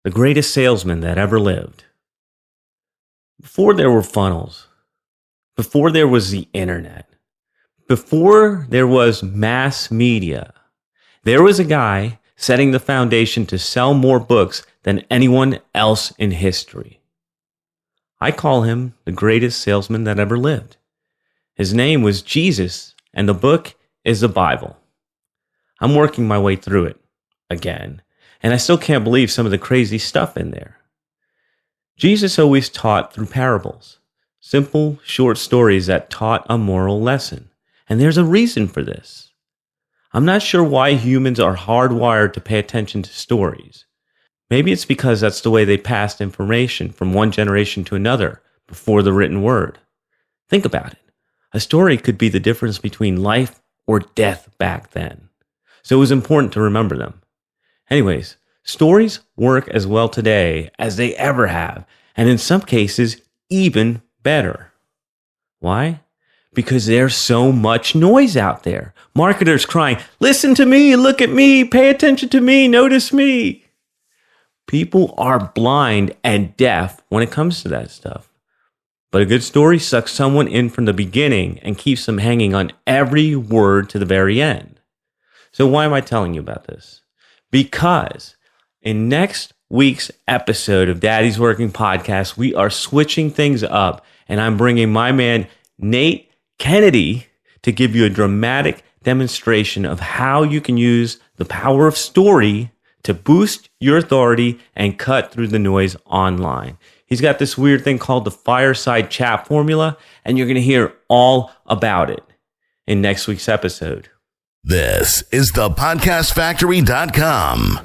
the greatest salesman that ever lived. Before there were funnels, before there was the internet, before there was mass media, there was a guy setting the foundation to sell more books than anyone else in history. I call him the greatest salesman that ever lived. His name was Jesus, and the book is the Bible. I'm working my way through it again, and I still can't believe some of the crazy stuff in there. Jesus always taught through parables, simple, short stories that taught a moral lesson. And there's a reason for this. I'm not sure why humans are hardwired to pay attention to stories. Maybe it's because that's the way they passed information from one generation to another before the written word. Think about it. A story could be the difference between life or death back then. So it was important to remember them. Anyways, stories work as well today as they ever have, and in some cases, even better. Why? Because there's so much noise out there. Marketers crying, listen to me, look at me, pay attention to me, notice me. People are blind and deaf when it comes to that stuff. But a good story sucks someone in from the beginning and keeps them hanging on every word to the very end. So why am I telling you about this? Because in next week's episode of Daddy's Working Podcast, we are switching things up, and I'm bringing my man, Nate Kennedy, to give you a dramatic demonstration of how you can use the power of story to boost your authority and cut through the noise online. He's got this weird thing called the fireside chat formula, and you're going to hear all about it in next week's episode. This is thepodcastfactory.com.